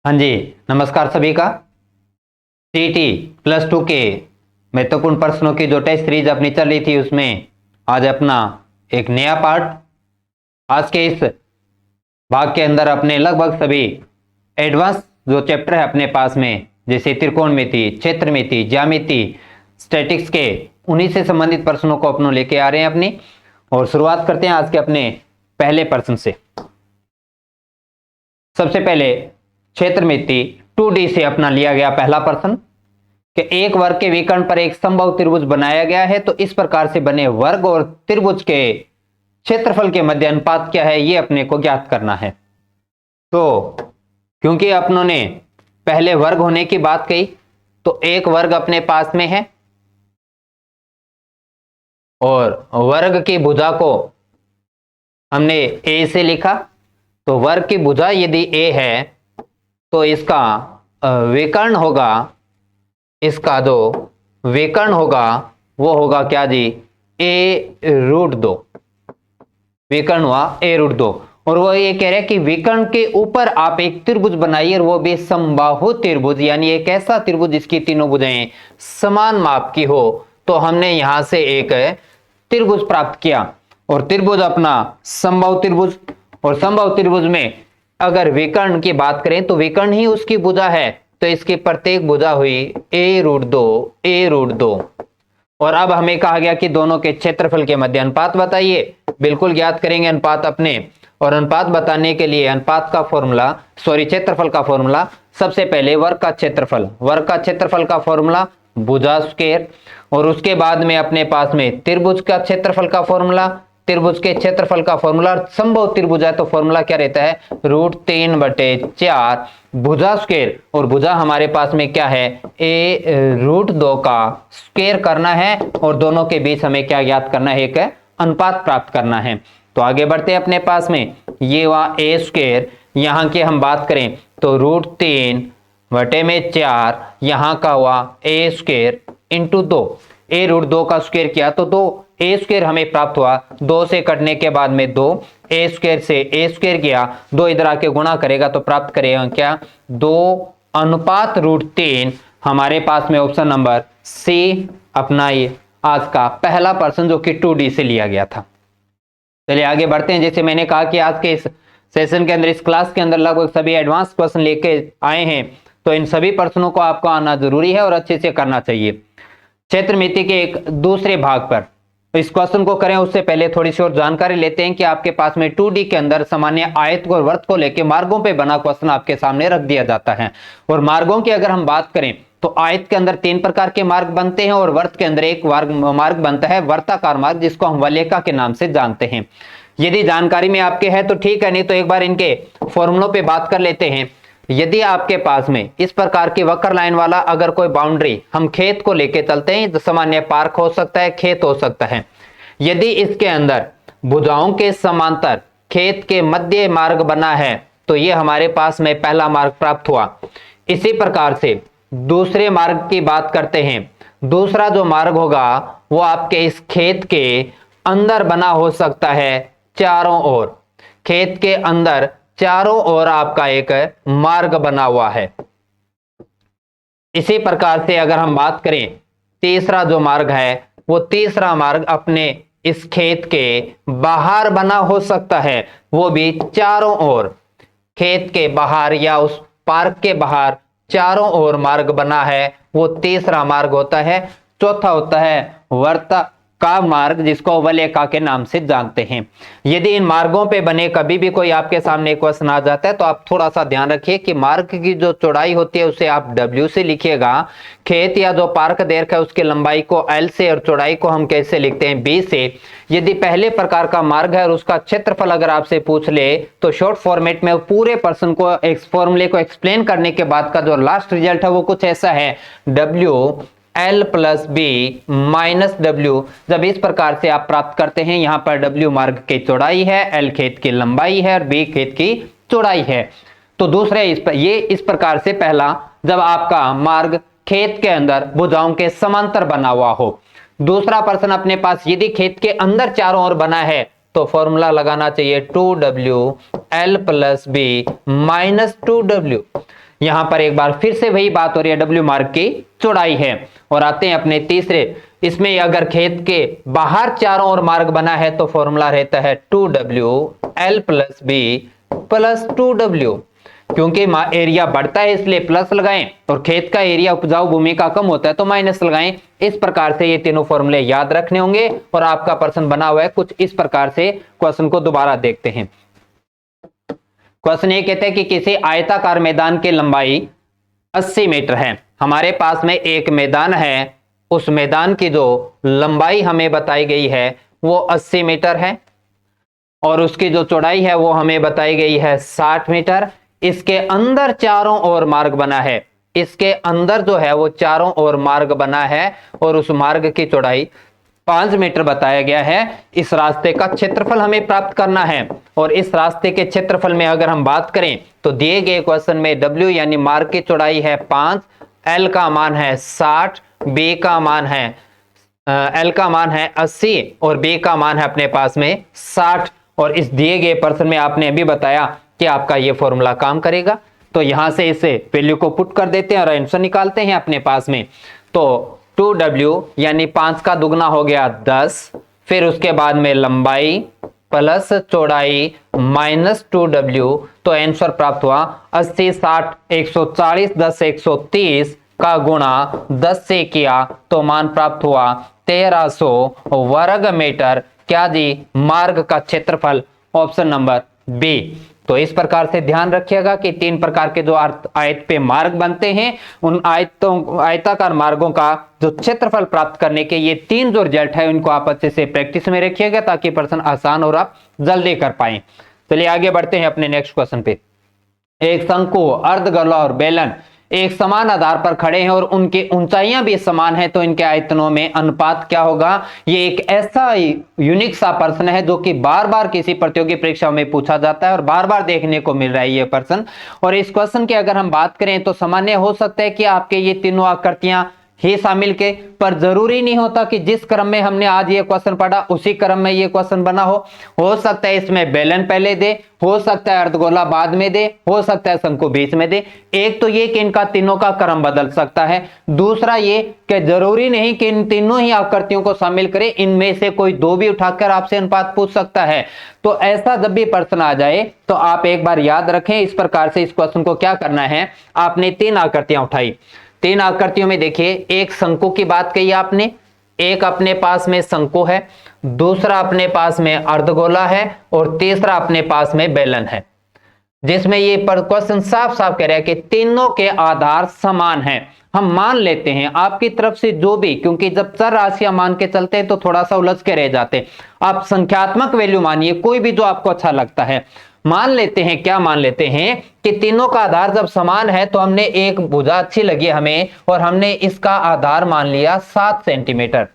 हाँ जी, नमस्कार सभी का। सीटी +2 के महत्वपूर्ण प्रश्नों की जो टेस्ट सीरीज अपनी चल रही थी उसमें आज अपना एक नया पार्ट। आज के इस भाग के अंदर अपने लगभग सभी एडवांस जो चैप्टर है अपने पास में, जैसे त्रिकोणमिति, क्षेत्रमिति, ज्यामिति, स्टैटिक्स के, उन्हीं से संबंधित प्रश्नों को अपनों लेके आ रहे हैं अपनी। और शुरुआत करते हैं आज के अपने पहले प्रश्न से। सबसे पहले क्षेत्रमिति 2D से अपना लिया गया पहला प्रश्न कि एक वर्ग के विकर्ण पर एक समबाहु त्रिभुज बनाया गया है, तो इस प्रकार से बने वर्ग और त्रिभुज के क्षेत्रफल के मध्य अनुपात क्या है, ये अपने को ज्ञात करना है। तो क्योंकि अपनों ने पहले वर्ग होने की बात कही, तो एक वर्ग अपने पास में है और वर्ग की भुजा को हमने ए से लिखा। तो वर्ग की भुजा यदि ए है तो इसका विकर्ण होगा, इसका जो विकर्ण होगा वो होगा क्या जी, a√2। विकर्ण हुआ a√2 और वो ये कह रहे हैं कि विकर्ण के ऊपर आप एक त्रिभुज बनाइए और वो भी समबाहु त्रिभुज, यानी एक ऐसा त्रिभुज जिसकी तीनों भुजाएं समान माप की हो। तो हमने यहां से एक त्रिभुज प्राप्त किया और त्रिभुज अपना समबाहु त्रिभुज। और समबाहु त्रिभुज में अगर विकर्ण की बात करें तो विकर्ण ही उसकी भुजा है, तो इसकी प्रत्येक भुजा हुई a√2। और अब हमें कहा गया कि दोनों के क्षेत्रफल के मध्य अनुपात बताइए। बिल्कुल ज्ञात करेंगे अनुपात अपने। और अनुपात बताने के लिए अनुपात का फॉर्मूला, क्षेत्रफल का फॉर्मूला, सबसे पहले वर्ग का क्षेत्रफल का फॉर्मूला भुजा स्क्वायर। और उसके बाद में अपने पास में त्रिभुज का क्षेत्रफल का फॉर्मूला, त्रिभुज के क्षेत्रफल का फॉर्मूला। समबाहु त्रिभुज है तो फॉर्मूला क्या रहता है, √3/4 भुजा स्क्वायर। और भुजा हमारे पास में क्या है, a√2 का स्क्वायर करना है और दोनों के बीच हमें क्या ज्ञात करना है, एक अनुपात प्राप्त करना है। तो आगे बढ़ते हैं अपने पास में, ये हुआ a²। यहां की हम बात करें तो √3/4 यहां का हुआ a² × 2। a√2 का स्क्वायर किया तो 2a² हमें प्राप्त हुआ। 2 से कटने के बाद में 2, a² से a² गया, 2 इधर आके गुणा करेगा तो प्राप्त करेगा क्या, 2:√3। हमारे पास में ऑप्शन नंबर सी अपना ये आज का पहला प्रश्न जो कि 2D से लिया गया था। चलिए आगे बढ़ते हैं। जैसे मैंने कहा कि आज के इस सेशन के अंदर, इस क्लास के अंदर लगभग सभी एडवांस क्वेश्चन लेके आए हैं, तो इन सभी प्रश्नों को आपको आना जरूरी है और अच्छे से करना चाहिए। क्षेत्रमिति के एक दूसरे भाग पर इस क्वेश्चन को करें उससे पहले थोड़ी सी और जानकारी लेते हैं कि आपके पास में 2D के अंदर सामान्य आयत और वृत्त को लेकर मार्गों पे बना क्वेश्चन आपके सामने रख दिया जाता है। और मार्गों की अगर हम बात करें तो आयत के अंदर 3 प्रकार के मार्ग बनते हैं और वृत्त के अंदर एक मार्ग बनता है वर्ताकार मार्ग, जिसको हम वलयिका के नाम से जानते हैं। यदि जानकारी में आपके है तो ठीक है, नहीं तो एक बार इनके फॉर्मूलों पे बात कर लेते हैं। यदि आपके पास में इस प्रकार की वक्र लाइन वाला अगर कोई बाउंड्री, हम खेत को लेके चलते हैं, तो सामान्य पार्क हो सकता है, खेत हो सकता है। यदि इसके अंदर भुजाओं के समांतर खेत के मध्य मार्ग बना है तो यह हमारे पास में पहला मार्ग प्राप्त हुआ। इसी प्रकार से दूसरे मार्ग की बात करते हैं। दूसरा जो मार्ग होगा वो आपके इस खेत के अंदर बना हो सकता है, चारों ओर, खेत के अंदर चारों ओर आपका एक मार्ग बना हुआ है। इसी प्रकार से अगर हम बात करें तीसरा जो मार्ग है, वो तीसरा मार्ग अपने इस खेत के बाहर बना हो सकता है, वो भी चारों ओर, खेत के बाहर या उस पार्क के बाहर चारों ओर मार्ग बना है, वो तीसरा मार्ग होता है। चौथा होता है वर्ता का मार्ग, जिसको वलयिका के नाम से जानते हैं। यदि इन मार्गों पे बने कभी भी कोई आपके सामने क्वेश्चन आ जाता है तो आप थोड़ा सा ध्यान रखिए कि मार्ग की जो चौड़ाई होती है उसे आप W से लिखिएगा। खेत या जो पार्क दे रखा है उसकी लंबाई को L से और चौड़ाई को हम कैसे लिखते हैं, B से। यदि पहले प्रकार का मार्ग है और उसका क्षेत्रफल अगर आपसे पूछ ले तो शॉर्ट फॉर्मेट में पूरे प्रश्न को, एक फॉर्मूले को एक्सप्लेन करने के बाद का जो लास्ट रिजल्ट है वो कुछ ऐसा है, WL + B - W। जब इस प्रकार से आप प्राप्त करते हैं, यहां पर W मार्ग की चौड़ाई है, L खेत की लंबाई है और B खेत की चौड़ाई है। तो दूसरे ये इस प्रकार से पहला, जब आपका मार्ग खेत के अंदर भुजाओं के समांतर बना हुआ हो। दूसरा प्रश्न अपने पास, यदि खेत के अंदर चारों ओर बना है तो फॉर्मूला लगाना चाहिए 2WL + B - 2W। यहां पर एक बार फिर से वही बात हो रही है, डब्ल्यू मार्ग की चौड़ाई है। और आते हैं अपने तीसरे, इसमें अगर खेत के बाहर चारों ओर मार्ग बना है तो फॉर्मूला रहता है 2W L + B + 2W। क्योंकि एरिया बढ़ता है इसलिए प्लस लगाएं, और खेत का एरिया उपजाऊ भूमि का कम होता है तो माइनस लगाएं। इस प्रकार से ये तीनों फॉर्मूले याद रखने होंगे। और आपका प्रश्न बना हुआ है कुछ इस प्रकार से, क्वेश्चन को दोबारा देखते हैं। क्वेश्चन ये कहते हैं कि किसी आयताकार मैदान की लंबाई 80 मीटर है। हमारे पास में एक मैदान है, उस मैदान की जो लंबाई हमें बताई गई है वो 80 मीटर है, और उसकी जो चौड़ाई है वो हमें बताई गई है 60 मीटर। इसके अंदर चारों ओर मार्ग बना है, इसके अंदर जो है वो चारों ओर मार्ग बना है, और उस मार्ग की चौड़ाई 5 मीटर बताया गया है। इस रास्ते का क्षेत्रफल हमें प्राप्त करना है, और इस रास्ते के क्षेत्रफल में अगर हम बात करें तो दिए गए क्वेश्चन में W यानी मार्ग की चौड़ाई है 5, L का मान है 60, B का मान है L का मान है 80 और B का मान है अपने पास में 60। और इस दिए गए प्रश्न में आपने अभी बताया कि आपका ये फॉर्मूला काम करेगा, तो यहां से इसे वैल्यू को पुट कर देते हैं और आंसर निकालते हैं अपने पास में। तो 2W यानी 5 का दुगना हो गया 10, फिर उसके बाद में लंबाई प्लस चौड़ाई माइनस 2W, तो आंसर प्राप्त हुआ 80, 60, 140, 10, 130 का गुणा 10 से किया तो मान प्राप्त हुआ 1300 वर्ग मीटर। क्या जी? मार्ग का क्षेत्रफल, ऑप्शन नंबर बी। तो इस प्रकार से ध्यान रखिएगा कि 3 प्रकार के जो आयत पे मार्ग बनते हैं, उन आयताकार मार्गों का जो क्षेत्रफल प्राप्त करने के ये 3 जो रिजल्ट है उनको आप अच्छे से प्रैक्टिस में रखिएगा ताकि प्रश्न आसान और आप जल्दी कर पाए। चलिए आगे बढ़ते हैं अपने नेक्स्ट क्वेश्चन पे। एक शंकु, अर्धगोला और बेलन एक समान आधार पर खड़े हैं और उनकी ऊंचाइयां भी समान है, तो इनके आयतनों में अनुपात क्या होगा? ये एक ऐसा यूनिक सा प्रश्न है जो कि बार बार किसी प्रतियोगी परीक्षा में पूछा जाता है और बार बार देखने को मिल रहा है ये प्रश्न। और इस क्वेश्चन की अगर हम बात करें तो सामान्य हो सकता है कि आपके ये तीनों आकृतियां ही शामिल के, पर जरूरी नहीं होता कि जिस क्रम में हमने आज ये क्वेश्चन पढ़ा उसी क्रम में ये क्वेश्चन बना हो सकता है इसमें बेलन पहले दे, हो सकता है अर्धगोला बाद में दे, हो सकता है शंकु बीच में दे। एक तो ये कि इनका तीनों का क्रम बदल सकता है, दूसरा ये कि जरूरी नहीं कि इन तीनों ही आकृतियों को शामिल करें, इनमें से कोई दो भी उठाकर आपसे अनुपात पूछ सकता है। तो ऐसा जब भी प्रश्न आ जाए तो आप एक बार याद रखें इस प्रकार से इस क्वेश्चन को क्या करना है। आपने 3 आकृतियां उठाई, 3 आकृतियों में देखिए एक शंकु की बात कही आपने, एक अपने पास में शंकु है, दूसरा अपने पास में अर्धगोला है और तीसरा अपने पास में बेलन है, जिसमें ये क्वेश्चन साफ साफ कह रहा है कि तीनों के आधार समान हैं। हम मान लेते हैं आपकी तरफ से जो भी, क्योंकि जब चर राशियां मान के चलते हैं तो थोड़ा सा उलझ के रह जाते हैं, आप संख्यात्मक वैल्यू मानिए कोई भी जो आपको अच्छा लगता है। मान लेते हैं, क्या मान लेते हैं कि तीनों का आधार जब समान है तो हमने एक भुजा अच्छी लगी हमें और हमने इसका आधार मान लिया 7 सेंटीमीटर।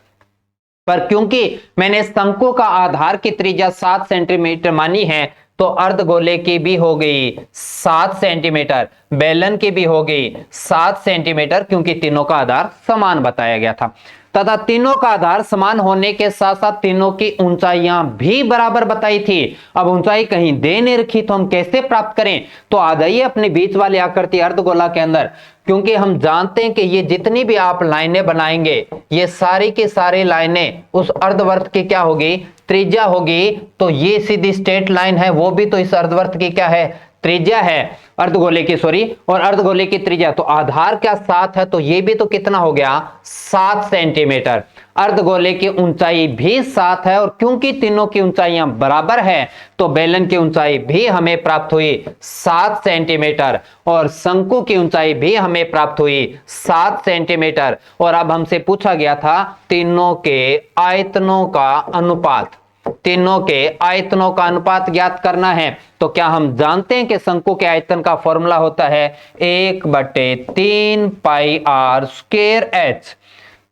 पर क्योंकि मैंने शंकु का आधार की त्रिज्या 7 सेंटीमीटर मानी है तो अर्धगोले की भी हो गई 7 सेंटीमीटर, बेलन की भी हो गई 7 सेंटीमीटर, क्योंकि तीनों का आधार समान बताया गया था। तथा तीनों का आधार समान होने के साथ साथ तीनों की ऊंचाइयां भी बराबर बताई थी। अब ऊंचाई कहीं दे नहीं रखी तो हम कैसे प्राप्त करें? तो आ जाइए अपनी बीच वाली आकृति अर्धगोला के अंदर, क्योंकि हम जानते हैं कि ये जितनी भी आप लाइनें बनाएंगे ये सारी की सारी लाइनें उस अर्धवृत्त की क्या होगी? त्रिज्या होगी। तो ये सीधी स्ट्रेट लाइन है, वो भी तो इस अर्धवृत्त की क्या है? त्रिज्या है, अर्धगोले की सॉरी, और अर्धगोले की त्रिज्या तो आधार क्या 7 है, तो ये भी तो कितना हो गया? 7 सेंटीमीटर। अर्धगोले की ऊंचाई भी 7 है और क्योंकि तीनों की ऊंचाइयां बराबर है तो बेलन की ऊंचाई भी हमें प्राप्त हुई 7 सेंटीमीटर और शंकु की ऊंचाई भी हमें प्राप्त हुई 7 सेंटीमीटर। और अब हमसे पूछा गया था तीनों के आयतनों का अनुपात, तीनों के आयतनों का अनुपात ज्ञात करना है। तो क्या हम जानते हैं कि शंकु के आयतन का फॉर्मूला होता है 1/3 पाई r स्क्वायर h।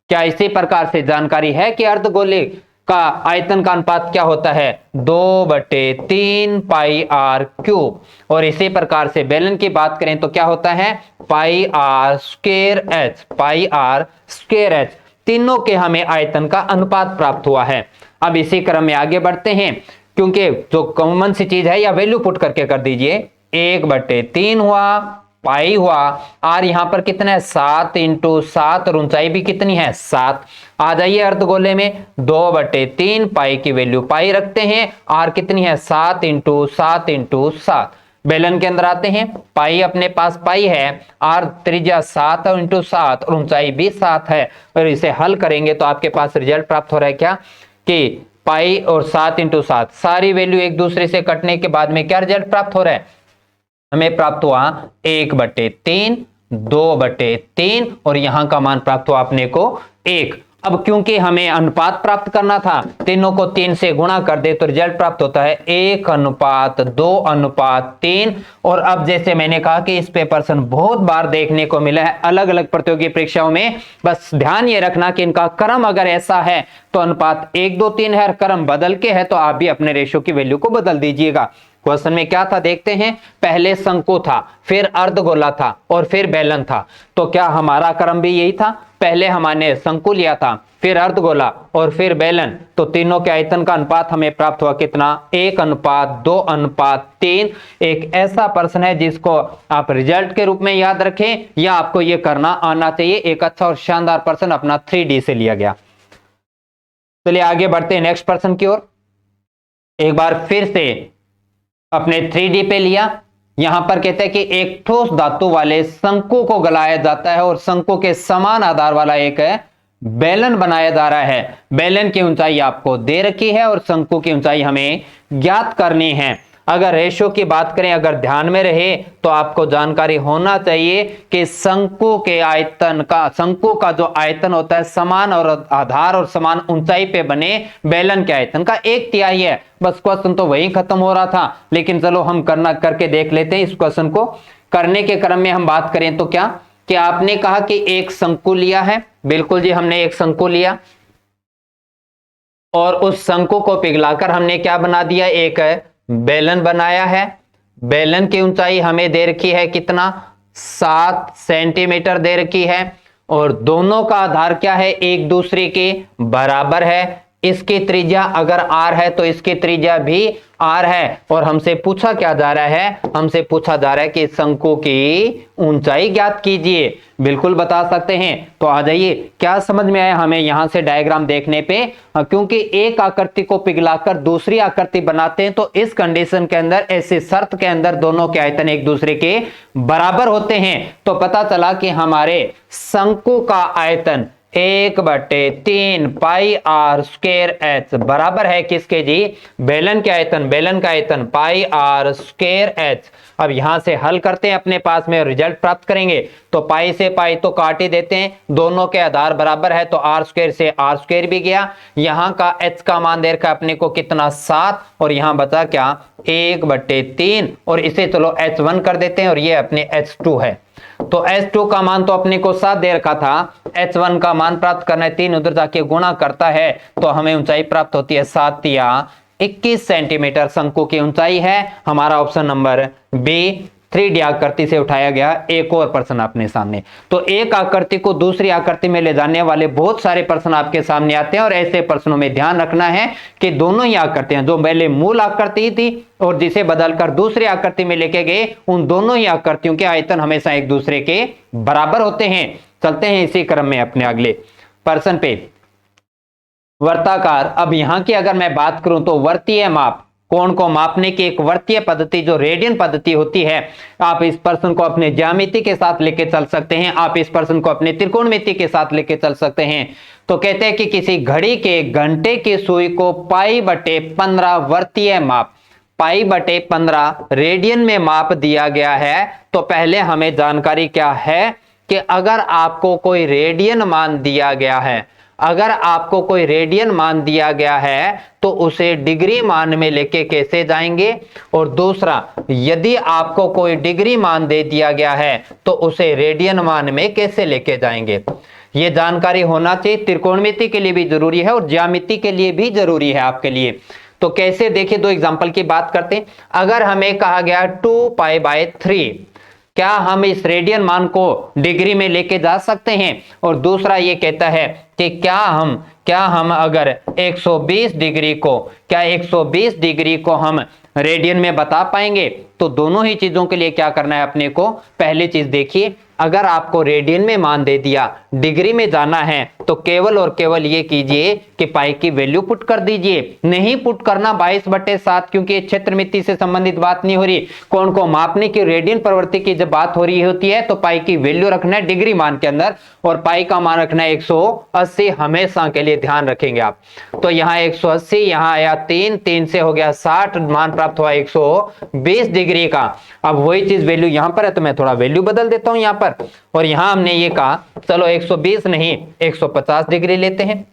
क्या इसी प्रकार से जानकारी है कि अर्धगोले का आयतन का अनुपात क्या होता है? 2/3 पाई r क्यूब। और इसी प्रकार से बेलन की बात करें तो क्या होता है? पाई r स्क्वायर h, पाई r स्क्वायर h। तीनों के हमें आयतन का अनुपात प्राप्त हुआ है। अब इसी क्रम में आगे बढ़ते हैं, क्योंकि जो कॉमन सी चीज है या वैल्यू पुट करके कर दीजिए, 1/3 हुआ पाई हुआ, आर यहां पर कितना है 7 इंटू 7 और ऊंचाई भी कितनी है 7। आ जाइए अर्धगोले में 2/3 पाई की वैल्यू पाई रखते हैं, आर कितनी है 7 इंटू 7 इंटू 7। बेलन के अंदर आते हैं, पाई अपने पास पाई है, आर त्रिज्या 7 इंटू 7 और ऊंचाई भी 7 है, और इसे हल करेंगे तो आपके पास रिजल्ट प्राप्त हो रहा है क्या कि पाई और 7 इंटू 7 सारी वैल्यू एक दूसरे से कटने के बाद में क्या रिजल्ट प्राप्त हो रहा है, हमें प्राप्त हुआ 1/3, 2/3 और यहां का मान प्राप्त हुआ अपने को 1। अब क्योंकि हमें अनुपात प्राप्त करना था, तीनों को 3 से गुणा कर दे तो रिजल्ट प्राप्त होता है 1:2:3। और अब जैसे मैंने कहा कि इस पेपर से बहुत बार देखने को मिला है अलग अलग प्रतियोगी परीक्षाओं में, बस ध्यान ये रखना कि इनका क्रम अगर ऐसा है तो अनुपात 1 2 3 है, क्रम बदल के है तो आप भी अपने रेशियो की वैल्यू को बदल दीजिएगा। क्वेश्चन में क्या था देखते हैं, पहले शंकु था, फिर अर्धगोला था और फिर बेलन था। तो क्या हमारा क्रम भी यही था, पहले हमने शंकु लिया था, फिर अर्धगोला और फिर बेलन, तो तीनों के आयतन का अनुपात हमें प्राप्त हुआ कितना 1:2:3। एक ऐसा प्रश्न है जिसको आप रिजल्ट के रूप में याद रखें या आपको यह करना आना चाहिए। एक अच्छा और शानदार प्रश्न अपना 3D से लिया गया। चलिए आगे बढ़ते हैं नेक्स्ट प्रश्न की ओर। एक बार फिर से अपने 3D पे लिया, यहां पर कहते हैं कि एक ठोस धातु वाले शंकु को गलाया जाता है और शंकु के समान आधार वाला एक बेलन बनाया जा रहा है। बेलन की ऊंचाई आपको दे रखी है और शंकु की ऊंचाई हमें ज्ञात करनी है। अगर रेशो की बात करें, अगर ध्यान में रहे तो आपको जानकारी होना चाहिए कि शंकु के आयतन का, शंकु का जो आयतन होता है समान और आधार और समान ऊंचाई पे बने बेलन के आयतन का 1/3 है। बस क्वेश्चन तो वहीं खत्म हो रहा था, लेकिन चलो हम करके देख लेते हैं इस क्वेश्चन को। करने के क्रम में हम बात करें तो क्या कि आपने कहा कि एक शंकु लिया है, बिल्कुल जी हमने एक शंकु लिया और उस शंकु को पिघलाकर हमने क्या बना दिया, एक बेलन बनाया है। बेलन की ऊंचाई हमें दे रखी है कितना 7 सेंटीमीटर दे रखी है और दोनों का आधार क्या है, एक दूसरे के बराबर है। इसकी त्रिज्या अगर r है तो इसकी त्रिज्या भी r है और हमसे पूछा क्या जा रहा है, हमसे पूछा जा रहा है कि शंकु की ऊंचाई ज्ञात कीजिए। बिल्कुल बता सकते हैं, तो आ जाइए क्या समझ में आया हमें यहां से डायग्राम देखने पे। क्योंकि एक आकृति को पिघलाकर दूसरी आकृति बनाते हैं तो इस कंडीशन के अंदर, ऐसी शर्त के अंदर दोनों के आयतन एक दूसरे के बराबर होते हैं। तो पता चला कि हमारे शंकु का आयतन 1/3 पाई r स्क्वायर h बराबर है किसके जी, बेलन के आयतन, बेलन का आयतन पाई r स्क्वायर h। अब यहां से हल करते हैं, अपने पास में रिजल्ट प्राप्त करेंगे। तो पाई से पाई तो काट ही देते हैं, दोनों के आधार बराबर है तो r स्क्वायर से r स्क्वायर भी गया। यहां का h का मान दे रखा अपने को कितना 7 और यहां बचा क्या 1/3 और इसे चलो h1 कर देते हैं और ये अपने h2 है। तो h2 का मान तो अपने को 7 दे रखा था, h1 का मान प्राप्त करना है, 3 उधर जाके गुणा करता है तो हमें ऊंचाई प्राप्त होती है 7 या 21 सेंटीमीटर शंकु की ऊंचाई है। हमारा ऑप्शन नंबर बी 3D आकृति से उठाया गया एक और प्रश्न अपने सामने। तो एक आकृति को दूसरी आकृति में ले जाने वाले बहुत सारे प्रश्न आपके सामने आते हैं और ऐसे प्रश्नों में ध्यान रखना है कि दोनों ही आकृतियां, जो पहले मूल आकृति थी और जिसे बदलकर दूसरी आकृति में लेके गए, उन दोनों ही आकृतियों के आयतन हमेशा एक दूसरे के बराबर होते हैं। चलते हैं इसी क्रम में अपने अगले प्रश्न पे। वर्ताकार, अब यहां की अगर मैं बात करूं तो वर्तीय माप, कोण को मापने की एक वर्तीय पद्धति जो रेडियन पद्धति होती है, आप इस प्रश्न को अपने ज्यामिति के साथ लेके चल सकते हैं, आप इस प्रश्न को अपने त्रिकोणमिति के साथ लेके चल सकते हैं। तो कहते हैं कि किसी घड़ी के घंटे की सुई को π/15 वर्तीय माप, π/15 रेडियन में माप दिया गया है। तो पहले हमें जानकारी क्या है कि अगर आपको कोई रेडियन मान दिया गया है, अगर आपको कोई रेडियन मान दिया गया है तो उसे डिग्री मान में लेके कैसे जाएंगे, और दूसरा यदि आपको कोई डिग्री मान दे दिया गया है तो उसे रेडियन मान में कैसे लेके जाएंगे। यह जानकारी होना चाहिए, त्रिकोणमिति के लिए भी जरूरी है और ज्यामिति के लिए भी जरूरी है आपके लिए। तो कैसे, देखिए दो एग्जांपल की बात करते हैं। अगर हमें कहा गया 2π/3, क्या हम इस रेडियन मान को डिग्री में लेके जा सकते हैं, और दूसरा ये कहता है कि क्या हम अगर 120 डिग्री को, क्या 120 डिग्री को हम रेडियन में बता पाएंगे। तो दोनों ही चीजों के लिए क्या करना है अपने को, पहली चीज देखिए, अगर आपको रेडियन में मान दे दिया, डिग्री में जाना है, तो केवल और केवल ये कीजिए कि पाई की वैल्यू पुट कर दीजिए। नहीं पुट करना 22/7, क्योंकि ये क्षेत्रमिति से संबंधित बात नहीं हो रही। कोण को मापने की, रेडियन प्रवृत्ति की जब बात हो रही होती है तो पाई की वैल्यू रखना है डिग्री मान के अंदर, और पाई का मान रखना है 180, हमेशा के लिए ध्यान रखेंगे आप। तो यहाँ 180, यहाँ आया 3 से हो गया 60, मान प्राप्त हुआ 120 डिग्री का। अब वही चीज वैल्यू यहां पर है, तो मैं थोड़ा वैल्यू बदल देता हूं यहां पर, और यहां हमने ये कहा चलो 120 नहीं 150 डिग्री लेते हैं।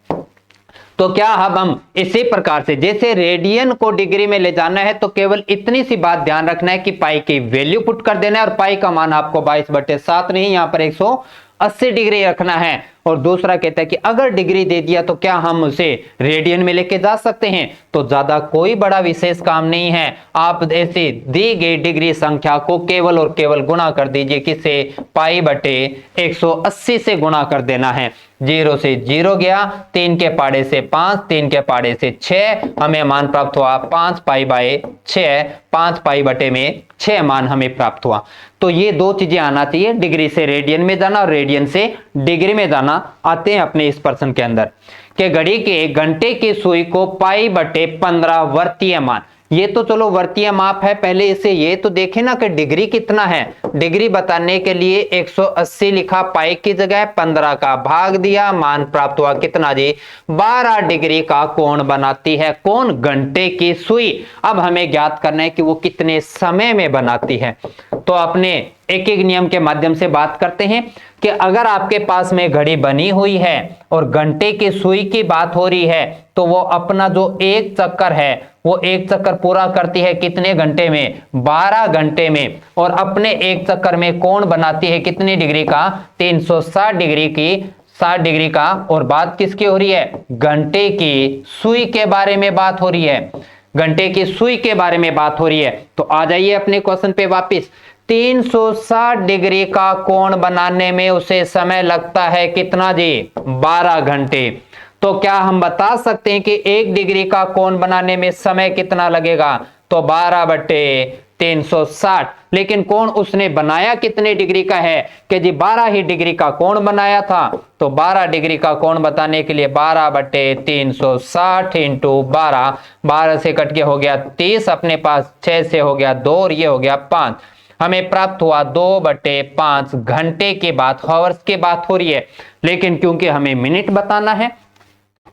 तो क्या अब हम इसी प्रकार से, जैसे रेडियन को डिग्री में ले जाना है तो केवल इतनी सी बात ध्यान रखना है कि पाई की वैल्यू पुट कर देना है, और पाई का मान आपको 22/7 नहीं, यहां पर 180 डिग्री रखना है। और दूसरा कहता है कि अगर डिग्री दे दिया तो क्या हम उसे रेडियन में लेके जा सकते हैं, तो ज्यादा कोई बड़ा विशेष काम नहीं है। आप ऐसे दी गई डिग्री संख्या को केवल और केवल गुणा कर दीजिए, किससे, π/180 से गुणा कर देना है। 0 से 0 गया, 3 के पाड़े से 5, 3 के पाड़े से 6, हमें मान प्राप्त हुआ 5π/6, 5π/6 मान हमें प्राप्त हुआ। तो ये दो चीजें आना चाहिए, डिग्री से रेडियन में जाना और रेडियन से डिग्री में जाना। आते हैं अपने इस प्रश्न के अंदर कि घड़ी के घंटे की सुई को π/15 वर्तीय मान, ये तो चलो वर्तीय माप है, पहले इसे ये तो देखें ना कि डिग्री कितना है। डिग्री बताने के लिए 180 लिखा, पाई की जगह 15 का भाग दिया, मान प्राप्त हुआ कितना जी, 12 डिग्री का कोण बनाती है। कौन, घंटे की सुई। अब हमें ज्ञात करना है कि वो कितने समय में बनाती है। तो अपने एक एक नियम के माध्यम से बात करते हैं कि अगर आपके पास में घड़ी बनी हुई है और घंटे की सुई की बात हो रही है, तो वो अपना जो एक चक्कर है वो एक चक्कर पूरा करती है कितने घंटे में, 12 घंटे में। और अपने एक चक्कर में कोण बनाती है कितनी डिग्री का, 360 डिग्री की, 60 डिग्री का। और बात किसकी हो रही है, घंटे की सुई के बारे में बात हो रही है, घंटे की सुई के बारे में बात हो रही है। तो आ जाइए अपने क्वेश्चन पे वापस। 360 डिग्री का कोण बनाने में उसे समय लगता है कितना जी, 12 घंटे। तो क्या हम बता सकते हैं कि 1 डिग्री का कोण बनाने में समय कितना लगेगा, तो 12/360। लेकिन कोण उसने बनाया कितने डिग्री का है कि जी 12 ही डिग्री का कोण बनाया था। तो 12 डिग्री का कोण बताने के लिए 12/360 इंटू 12, 12 से कट के हो गया 30, अपने पास 6 से हो गया 2 और ये हो गया 5, हमें प्राप्त हुआ 2/5 घंटे की बात, हॉवर्स की बात हो रही है। लेकिन क्योंकि हमें मिनट बताना है,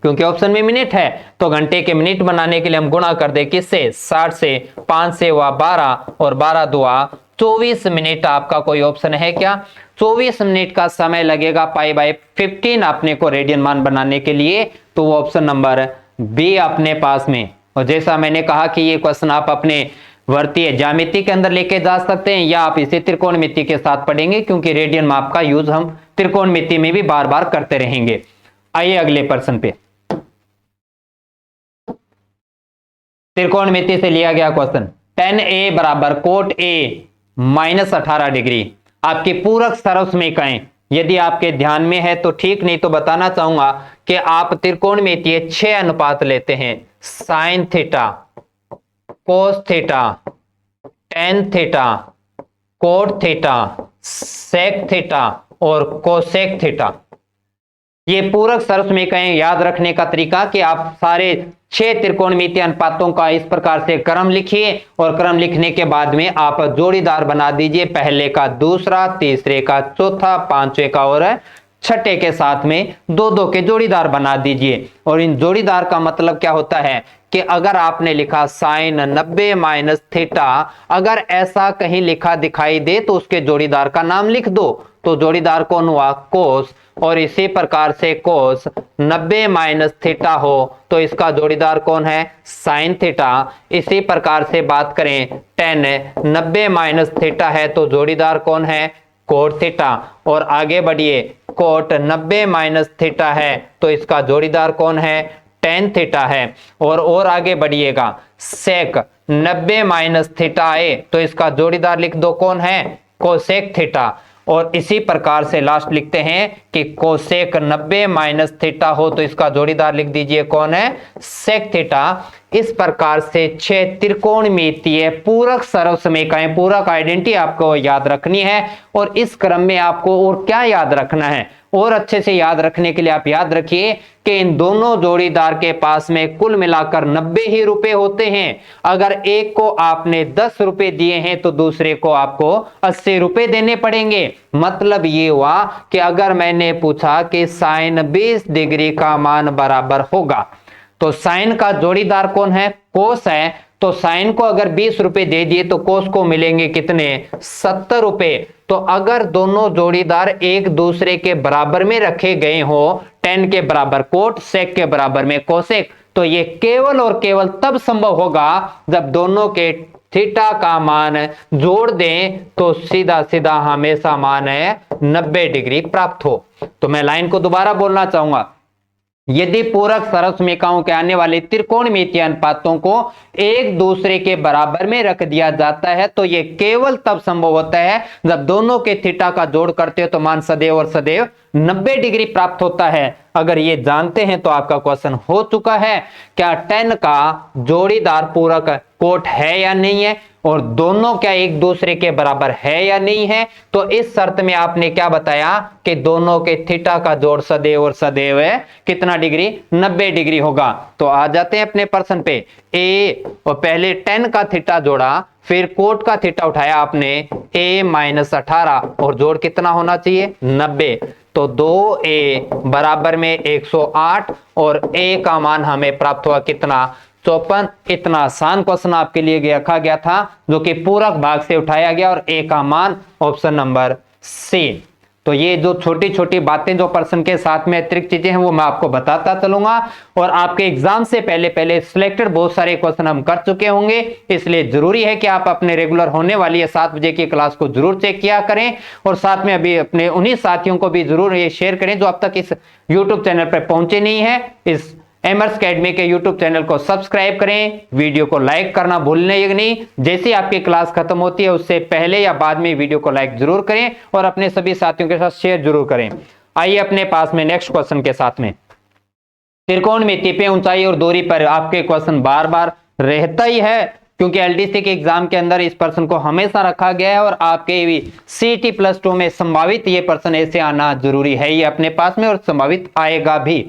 क्योंकि ऑप्शन में मिनट है, तो घंटे के मिनट बनाने के लिए हम गुणा कर दे किससे, 60 से, 5 से हुआ 12 और 12 दुआ 24 मिनट। आपका कोई ऑप्शन है क्या, 24 मिनट का समय लगेगा π/15 अपने को रेडियन मान बनाने के लिए। तो वो ऑप्शन नंबर बी अपने पास में। और जैसा मैंने कहा कि ये क्वेश्चन आप अपने वर्तीय ज्यामिति के अंदर लेके जा सकते हैं, या आप इसे त्रिकोणमिति के साथ पढ़ेंगे, क्योंकि रेडियन माप का यूज हम त्रिकोणमिति में भी बार बार करते रहेंगे। आइए अगले प्रश्न पे, त्रिकोणमिति से लिया गया क्वेश्चन। tan A बराबर कोट A माइनस 18 डिग्री आपकी पूरक सर्वसमीकरण, यदि आपके ध्यान में है तो ठीक, नहीं तो बताना चाहूंगा कि आप त्रिकोणमितीय 6 अनुपात लेते हैं, sine theta, cos theta, tan theta, cot theta, sec theta और कोसेक थीटा। ये पूरक सर्वसमीकरण याद रखने का तरीका कि आप सारे 6 त्रिकोणमितीय अनुपातों का इस प्रकार से क्रम लिखिए, और क्रम लिखने के बाद में आप जोड़ीदार बना दीजिए, पहले का दूसरा, तीसरे का चौथा, पांचवे का और छठे के साथ में 2-2 के जोड़ीदार बना दीजिए। और इन जोड़ीदार का मतलब क्या होता है कि अगर आपने लिखा साइन 90 माइनस थीटा, अगर ऐसा कहीं लिखा दिखाई दे तो उसके जोड़ीदार का नाम लिख दो। तो जोड़ीदार कौन हुआ, कोस, और इसी प्रकार से कोस 90 माइनस थीटा हो तो इसका जोड़ीदार कौन है, साइन थीटा। इसी प्रकार से बात करें टेन 90 माइनस थीटा है तो जोड़ीदार कौन है, कोट थीटा। और आगे बढ़िए, कोट 90 माइनस थीटा है तो इसका जोड़ीदार कौन है, टेन थीटा है। और आगे बढ़िएगा, सेक 90 माइनस थीटा है तो इसका जोड़ीदार लिख दो कौन है, कोसेक थीटा। और इसी प्रकार से लास्ट लिखते हैं कि कोसेक 90 माइनस थीटा हो तो इसका जोड़ीदार लिख दीजिए कौन है, सेक थीटा। इस प्रकार से 6 त्रिकोणमितीय पूरक सर्वसमीकरण, पूरक आइडेंटिटी आपको याद रखनी है। और इस क्रम में आपको और क्या याद रखना है, और अच्छे से याद रखने के लिए आप याद रखिए कि इन दोनों जोड़ीदार के पास में कुल मिलाकर 90 ही रुपए होते हैं। अगर एक को आपने 10 रुपए दिए हैं तो दूसरे को आपको 80 रुपए देने पड़ेंगे। मतलब ये हुआ कि अगर मैंने पूछा कि साइन 20 डिग्री का मान बराबर होगा, तो साइन का जोड़ीदार कौन है, कोस है, तो साइन को अगर 20 रुपए दे दिए तो कोस को मिलेंगे कितने, 70 रुपए। तो अगर दोनों जोड़ीदार एक दूसरे के बराबर में रखे गए हो, tan के बराबर कोट, सेक के बराबर में कोसेक, तो ये केवल और केवल तब संभव होगा जब दोनों के थीटा का मान जोड़ दें तो सीधा सीधा हमेशा मान है 90 डिग्री प्राप्त हो। तो मैं लाइन को दोबारा बोलना चाहूंगा, यदि पूरक सर्वसमीकरणों के आने वाले त्रिकोणमितीय अनुपातों को एक दूसरे के बराबर में रख दिया जाता है तो यह केवल तब संभव होता है जब दोनों के थीटा का जोड़ करते हो तो मान सदैव और सदैव 90 डिग्री प्राप्त होता है। अगर ये जानते हैं तो आपका क्वेश्चन हो चुका है। क्या tan का जोड़ीदार पूरक कोट है या नहीं है, और दोनों क्या एक दूसरे के बराबर है या नहीं है। तो इस शर्त में आपने क्या बताया कि दोनों के थीटा का जोड़ सदैव और सदैव है कितना डिग्री, 90 डिग्री होगा। तो आ जाते हैं अपने प्रश्न पे। ए और पहले tan का थीटा जोड़ा, फिर कोट का थीटा उठाया आपने a माइनस 18 और जोड़ कितना होना चाहिए, 90। तो 2a बराबर में 108 और a का मान हमें प्राप्त हुआ कितना, 54। इतना आसान क्वेश्चन आपके लिए रखा गया था जो कि पूरक भाग से उठाया गया और a का मान ऑप्शन नंबर सी। तो ये जो छोटी छोटी बातें जो प्रश्न के साथ में अतिरिक्त चीजें हैं वो मैं आपको बताता चलूंगा। और आपके एग्जाम से पहले पहले सिलेक्टेड बहुत सारे क्वेश्चन हम कर चुके होंगे, इसलिए जरूरी है कि आप अपने रेगुलर होने वाली 7 बजे की क्लास को जरूर चेक किया करें। और साथ में अभी अपने उन्हीं साथियों को भी जरूर ये शेयर करें जो अब तक इस यूट्यूब चैनल पर पहुंचे नहीं है। इस एमर्स अकेडमी के यूट्यूब चैनल को सब्सक्राइब करें, वीडियो को लाइक करना भूलने नहीं। जैसे आपकी क्लास खत्म होती है उससे पहले या बाद में वीडियो को लाइक जरूर करें और अपने सभी साथियों के साथ शेयर जरूर करें। आइए अपने पास में नेक्स्ट क्वेश्चन के साथ में। त्रिकोणमिति पे ऊंचाई और दूरी पर आपके क्वेश्चन बार बार रहता ही है, क्योंकि एलडीसी के एग्जाम के अंदर इस प्रश्न को हमेशा रखा गया है और आपके भी CT+2 में संभावित ये प्रश्न ऐसे आना जरूरी है ये अपने पास में, और संभावित आएगा भी।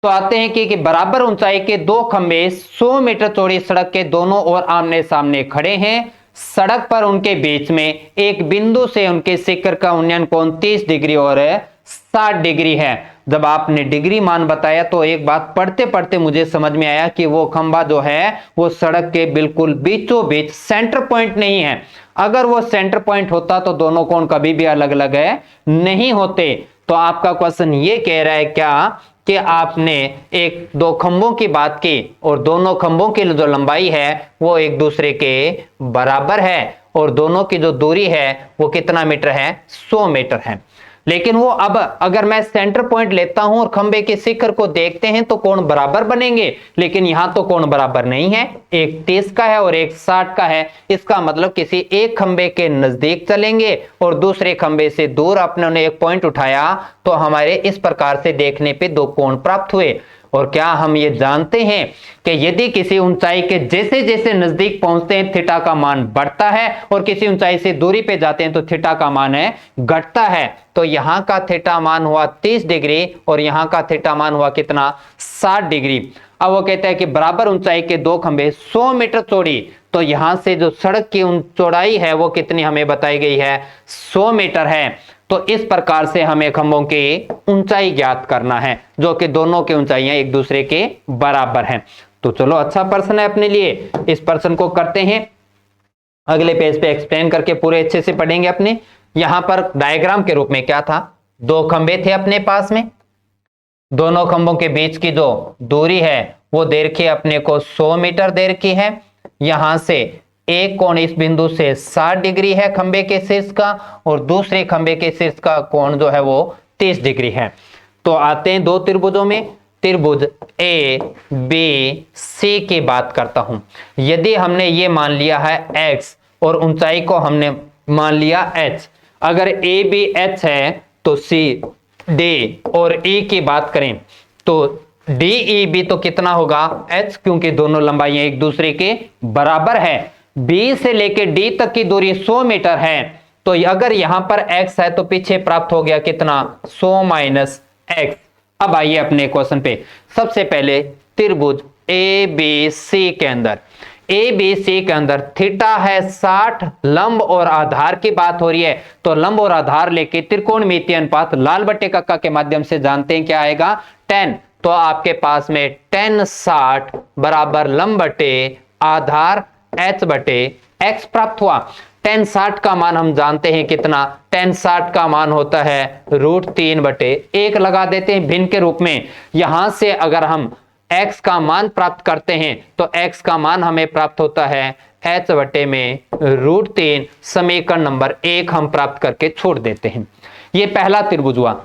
तो आते हैं कि बराबर ऊंचाई के दो खंबे 100 मीटर चौड़ी सड़क के दोनों ओर आमने सामने खड़े हैं। सड़क पर उनके बीच में एक बिंदु से उनके शिखर का उन्नयन कोण 30 डिग्री और 60 डिग्री है। जब आपने डिग्री मान बताया तो एक बात पढ़ते पढ़ते मुझे समझ में आया कि वो खंबा जो है वो सड़क के बिल्कुल बीचों बीच सेंटर पॉइंट नहीं है। अगर वो सेंटर पॉइंट होता तो दोनों कोण कभी भी अलग अलग नहीं होते। तो आपका क्वेश्चन ये कह रहा है क्या कि आपने एक दो खंभों की बात की और दोनों खंभों की जो लंबाई है वो एक दूसरे के बराबर है और दोनों की जो दूरी है वो कितना मीटर है, 100 मीटर है। लेकिन वो अब अगर मैं सेंटर पॉइंट लेता हूं और खंबे के शिखर को देखते हैं तो कोण बराबर बनेंगे, लेकिन यहां तो कोण बराबर नहीं है, एक 30 का है और एक 60 का है। इसका मतलब किसी एक खंबे के नजदीक चलेंगे और दूसरे खंबे से दूर अपने एक पॉइंट उठाया तो हमारे इस प्रकार से देखने पे दो कोण प्राप्त हुए। और क्या हम ये जानते हैं कि यदि किसी ऊंचाई के जैसे जैसे नजदीक पहुंचते हैं थीटा का मान बढ़ता है और किसी ऊंचाई से दूरी पे जाते हैं तो थीटा का मान घटता है। तो यहां का थीटा मान हुआ 30 डिग्री और यहां का थीटा मान हुआ कितना, 60 डिग्री। अब वो कहता है कि बराबर ऊंचाई के दो खंबे 100 मीटर चौड़ी, तो यहां से जो सड़क की चौड़ाई है वो कितनी हमें बताई गई है, 100 मीटर है। तो इस प्रकार से हमें खंभों की ऊंचाई ज्ञात करना है जो कि दोनों की ऊंचाइयां एक दूसरे के बराबर हैं। तो चलो अच्छा प्रश्न है अपने लिए, इस प्रश्न को करते हैं। अगले पेज पे एक्सप्लेन करके पूरे अच्छे से पढ़ेंगे अपने। यहां पर डायग्राम के रूप में क्या था, दो खंभे थे अपने पास में, दोनों खंभों के बीच की जो दूरी है वो दे रखी अपने को 100 मीटर दे रखी है। यहां से एक कोण इस बिंदु से 60 डिग्री है खंबे के शीर्ष का और दूसरे खंबे के शीर्ष का कोण जो है वो 30 डिग्री है। तो आते हैं दो त्रिभुजों में, त्रिभुज ए बी सी की बात करता हूं। यदि हमने ये मान लिया है x और ऊंचाई को हमने मान लिया h, अगर ए बी एच है तो सी डी, और ई की बात करें तो डी ई बी तो कितना होगा एच, क्योंकि दोनों लंबाइयां एक दूसरे के बराबर है। बी से लेके डी तक की दूरी 100 मीटर है, तो अगर यहां पर x है तो पीछे प्राप्त हो गया कितना 100 माइनस एक्स। अब आइए अपने क्वेश्चन पे। सबसे पहले त्रिभुज ए बी सी के अंदर, ए बी सी के अंदर थीटा है 60, लंब और आधार की बात हो रही है, तो लंब और आधार लेके त्रिकोणमितीय अनुपात लाल बट्टे कक्का के माध्यम से जानते हैं क्या आएगा 10। तो आपके पास में 10 60 बराबर लंब बटे आधार h बटे x प्राप्त हुआ। 10 60 का मान हम जानते हैं कितना, 10 60 का मान होता है √3 बटे 1 लगा देते हैं भिन्न के रूप में। यहां से अगर हम x का मान प्राप्त करते हैं तो x का मान हमें प्राप्त होता है h बटे में √3। समीकरण नंबर 1 हम प्राप्त करके छोड़ देते हैं। ये पहला त्रिभुज हुआ।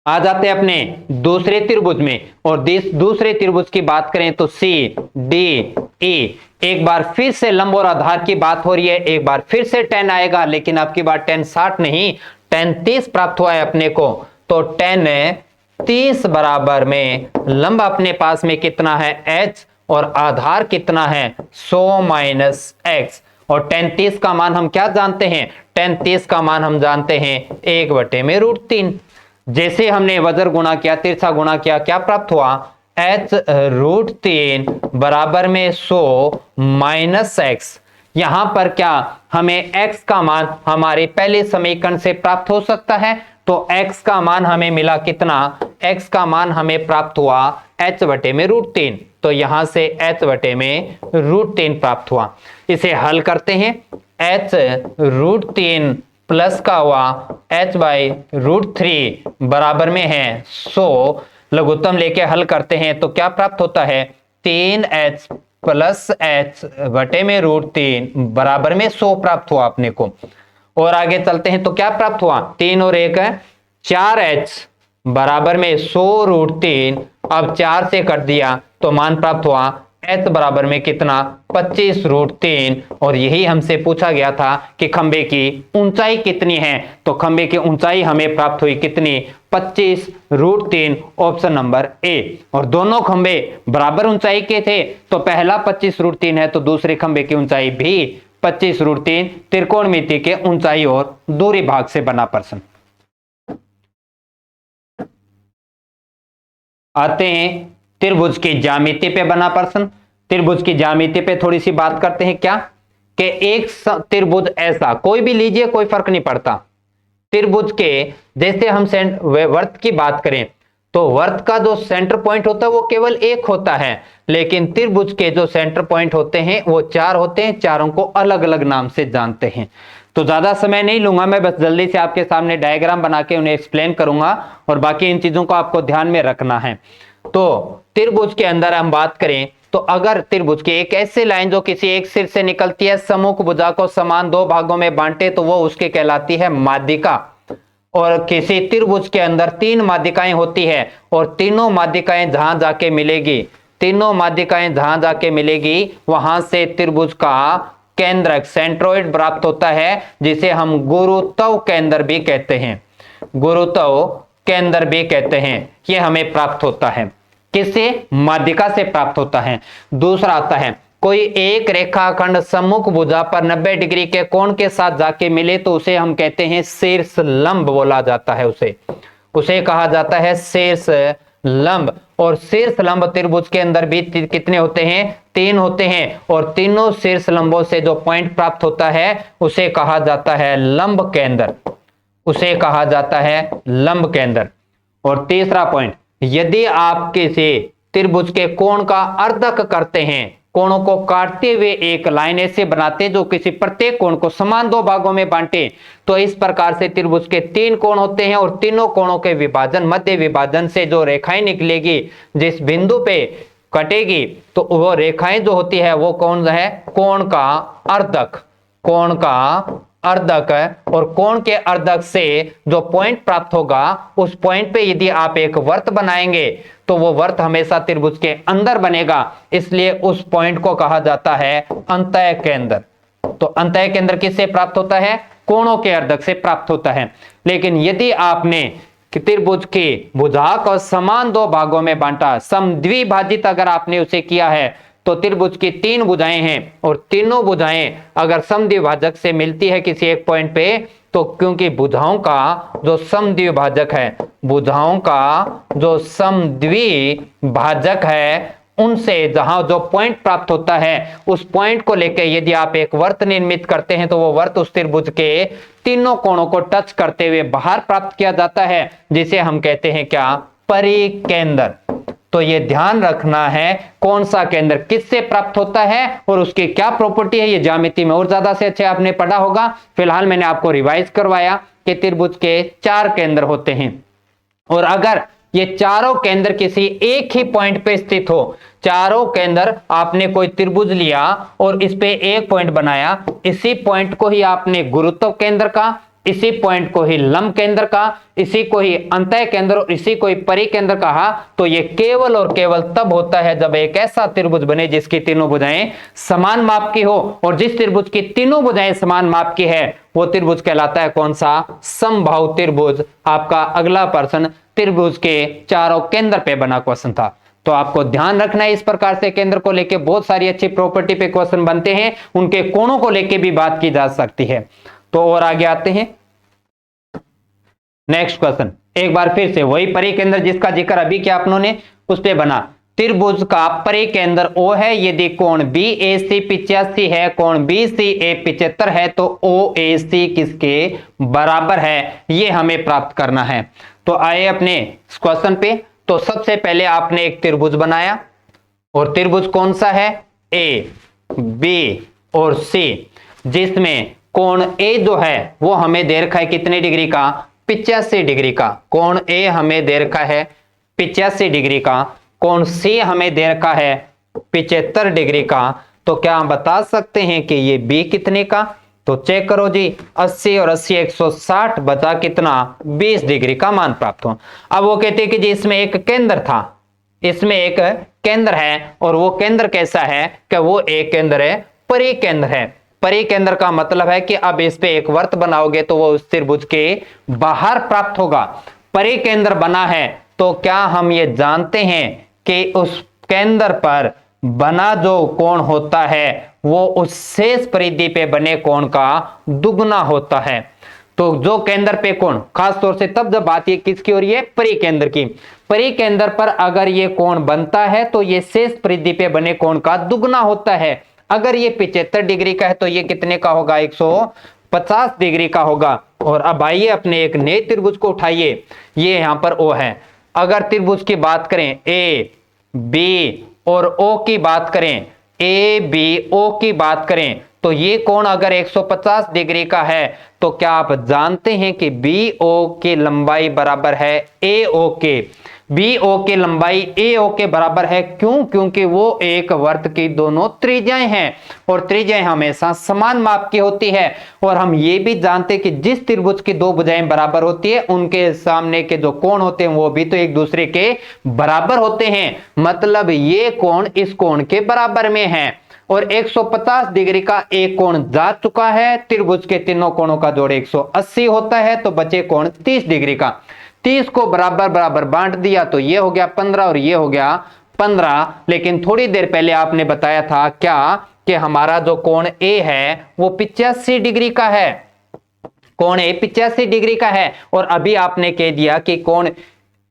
आ जाते हैं अपने दूसरे त्रिभुज में, और दूसरे त्रिभुज की बात करें तो सी डी ई। एक बार फिर से लंब और आधार की बात हो रही है, एक बार फिर से 10 आएगा, लेकिन आपकी बात 10 60 नहीं 10 30 प्राप्त हुआ है अपने को। तो 10 30 बराबर में लंब अपने पास में कितना है h, और आधार कितना है 100 माइनस एक्स। और 10 30 का मान हम क्या जानते हैं, 10 30 का मान हम जानते हैं 1 बटे में √3। जैसे हमने वज्र गुणा किया, तिरछा गुणा किया, क्या प्राप्त हुआ h √3 बराबर में 100 माइनस एक्स। यहां पर क्या हमें x का मान हमारे पहले समीकरण से प्राप्त हो सकता है, तो x का मान हमें मिला कितना, x का मान हमें प्राप्त हुआ h बटे में √3। तो यहां से h बटे में √3 प्राप्त हुआ। इसे हल करते हैं, h √3 प्लस का हुआ h बाई √3 बराबर में है 100। लघुत्तम लेके हल करते हैं तो क्या प्राप्त होता है 3h प्लस h बटे में √3 बराबर में 100 प्राप्त हुआ अपने को। और आगे चलते हैं तो क्या प्राप्त हुआ, 3 और 1 है 4h बराबर में 100 √3। अब 4 से कट दिया तो मान प्राप्त हुआ h बराबर में कितना 25 √3। और यही हमसे पूछा गया था कि खंबे की ऊंचाई कितनी है, तो खंबे की ऊंचाई हमें प्राप्त हुई कितनी 25 √3, ऑप्शन नंबर ए। और दोनों खंबे बराबर ऊंचाई के थे, तो पहला 25 √3 है तो दूसरे खंबे की ऊंचाई भी 25 √3। त्रिकोणमिति के ऊंचाई और दूरी भाग से बना प्रश्न। आते हैं त्रिभुज की ज्यामिति पे बना प्रश्न। त्रिभुज की ज्यामिति पे थोड़ी सी बात करते हैं क्या कि एक त्रिभुज ऐसा कोई भी लीजिए, कोई फर्क नहीं पड़ता। त्रिभुज के जैसे हम वर्त की बात करें तो वर्त का जो सेंटर पॉइंट होता है वो केवल एक होता है, लेकिन त्रिभुज के जो सेंटर पॉइंट होते हैं वो 4 होते हैं। चारों को अलग अलग नाम से जानते हैं। तो ज्यादा समय नहीं लूंगा, मैं बस जल्दी से आपके सामने डायग्राम बना के उन्हें एक्सप्लेन करूंगा, और बाकी इन चीजों को आपको ध्यान में रखना है। तो त्रिभुज के अंदर हम बात करें तो अगर त्रिभुज की एक ऐसी लाइन जो किसी एक सिर से निकलती है, सम्मुख भुजा को समान 2 भागों में बांटे, तो वो उसके कहलाती है माध्यिका। और किसी त्रिभुज के अंदर 3 माध्यिकाएं होती है, और तीनों माध्यिकाएं जहां जाके मिलेगी, तीनों माध्यिकाएं जहां जाके मिलेगी वहां से त्रिभुज का केंद्रक सेंट्रोइड प्राप्त होता है, जिसे हम गुरुत्व केंद्र भी कहते हैं। गुरुत्व केंद्र भी कहते हैं। ये हमें प्राप्त होता है किससे, माध्यिका से प्राप्त होता है। दूसरा आता है कोई एक रेखाखंड सम्मुख भुजा पर 90 डिग्री के कोण के साथ जाके मिले तो उसे हम कहते हैं शीर्ष लंब बोला जाता है। उसे कहा जाता है शीर्ष लंब। और शीर्ष लंब त्रिभुज के अंदर भी कितने होते हैं, 3 होते हैं। और तीनों शीर्ष लंबों से जो पॉइंट प्राप्त होता है उसे कहा जाता है लंब केंद्र, उसे कहा जाता है लंब केंद्र। और तीसरा पॉइंट, यदि आप किसी त्रिभुज के कोण का अर्धक करते हैं, कोणों को काटते हुए एक लाइन ऐसे बनाते जो किसी प्रत्येक कोण को समान 2 भागों में बांटे, तो इस प्रकार से त्रिभुज के 3 कोण होते हैं। और तीनों कोणों के विभाजन, मध्य विभाजन से जो रेखाएं निकलेगी, जिस बिंदु पे कटेगी, तो वो रेखाएं जो होती है वो कौन है, कोण का अर्धक, कोण का अर्धक है। और कोण के अर्धक से जो पॉइंट प्राप्त होगा, उस पॉइंट पे यदि आप एक वर्त बनाएंगे तो वो वर्त हमेशा त्रिभुज के अंदर बनेगा, इसलिए उस पॉइंट को कहा जाता है अंतः केंद्र। तो अंतः केंद्र किससे प्राप्त होता है, कोणों के अर्धक से प्राप्त होता है। लेकिन यदि आपने त्रिभुज के भुजाओं को समान दो भागों में बांटा, समद्विभाजित अगर आपने उसे किया है, तो त्रिभुज की 3 भुजाएं हैं और तीनों भुजाएं अगर समद्विभाजक से मिलती है किसी एक पॉइंट पे, तो क्योंकि भुजाओं का जो समद्विभाजक है, भुजाओं का जो समद्विभाजक है, उनसे जहां जो पॉइंट प्राप्त होता है, उस पॉइंट को लेकर यदि आप एक वर्त निर्मित करते हैं, तो वो वर्त उस त्रिभुज के तीनों कोणों को टच करते हुए बाहर प्राप्त किया जाता है, जिसे हम कहते हैं क्या, परिकेंद्र। तो ये ध्यान रखना है कौन सा केंद्र किससे प्राप्त होता है और उसकी क्या प्रॉपर्टी है, ये ज्यामिति में और ज्यादा से अच्छे आपने पढ़ा होगा। फिलहाल मैंने आपको रिवाइज करवाया कि त्रिभुज के 4 केंद्र होते हैं, और अगर ये चारों केंद्र किसी एक ही पॉइंट पे स्थित हो, चारों केंद्र आपने कोई त्रिभुज लिया और इस पे एक पॉइंट बनाया, इसी पॉइंट को ही आपने गुरुत्व केंद्र का, इसी पॉइंट को ही लंब केंद्र का, इसी को ही अंतः केंद्र और इसी को ही परिकेंद्र कहा, तो ये केवल और केवल तब होता है जब एक ऐसा त्रिभुज बने जिसकी तीनों भुजाएं समान माप की हो, और जिस त्रिभुज की तीनों भुजाएं समान माप की है वो त्रिभुज कहलाता है कौन सा, समबाहु त्रिभुज। आपका अगला प्रश्न त्रिभुज के चारों केंद्र पे बना क्वेश्चन था, तो आपको ध्यान रखना है इस प्रकार से केंद्र को लेके बहुत सारी अच्छी प्रॉपर्टी पे क्वेश्चन बनते हैं, उनके कोणों को लेके भी बात की जा सकती है। तो और आगे आते हैं नेक्स्ट क्वेश्चन, एक बार फिर से वही परिकेंद्र जिसका जिक्र अभी किया आपनों ने, उस पे बना। त्रिभुज का परिकेंद्र O है, यदि कोण BAC 85 है, कोण BCA 75 है, तो OAC किसके बराबर है, ये हमें प्राप्त करना है। तो आए अपने क्वेश्चन पे। तो सबसे पहले आपने एक त्रिभुज बनाया, और त्रिभुज कौन सा है, A, B और C, जिसमें कोण A जो है वो हमें दे रखा है कितने डिग्री का, 85 डिग्री का। कोण A हमें दे रखा है 85 डिग्री का, कोण C हमें दे रखा है 75 डिग्री का। तो क्या हम बता सकते हैं कि ये B कितने का, तो चेक करो जी, 80 और 80 160 बचा कितना, 20 डिग्री का मान प्राप्त हो। अब वो कहते हैं कि जी इसमें एक केंद्र था, इसमें एक केंद्र है, और वो केंद्र कैसा है कि वो एक केंद्र है, परिकेंद्र है। परिकेंद्र का मतलब है कि अब इस पे एक वर्त बनाओगे तो वो उस त्रिभुज के बाहर प्राप्त होगा। परिकेंद्र बना है तो क्या हम ये जानते हैं कि उस केंद्र पर बना जो कोण होता है वो उस शेष परिधि पे बने कोण का दुगना होता है। तो जो केंद्र पे कोण, खास तौर से तब जब बात ये किसकी हो रही है, परिकेंद्र की, परिकेंद्र पर अगर ये कोण बनता है तो ये शेष परिधि पे बने कोण का दुगना होता है। अगर ये 75 डिग्री का है तो ये कितने का होगा, 150 डिग्री का होगा। और अब आइए अपने एक नए त्रिभुज को उठाइए, ये यहां पर O है। अगर त्रिभुज की बात करें, A, B और O की बात करें, A, B, O की बात करें, तो ये कोण अगर 150 डिग्री का है तो क्या आप जानते हैं कि BO की लंबाई बराबर है AO के। BO की लंबाई AO के बराबर है, क्यों, क्योंकि वो एक वर्त की दोनों त्रिज्याएं हैं, और त्रिज्याएं हमेशा समान माप की होती है। और हम ये भी जानते हैं कि जिस त्रिभुज की दो भुजाएं बराबर होती है उनके सामने के जो कोण होते हैं वो भी तो एक दूसरे के बराबर होते हैं। मतलब ये कोण इस कोण के बराबर में है, और 150 डिग्री का एक कोण जा चुका है, त्रिभुज के तीनों कोणों का जोड़ 180 होता है, तो बचे कोण 30 डिग्री का। 30 को बराबर बराबर बांट दिया तो ये हो गया 15 और ये हो गया 15। लेकिन थोड़ी देर पहले आपने बताया था क्या कि हमारा जो कोण A है वो 85 डिग्री का है, कोण A 85 डिग्री का है, और अभी आपने कह दिया कि कोण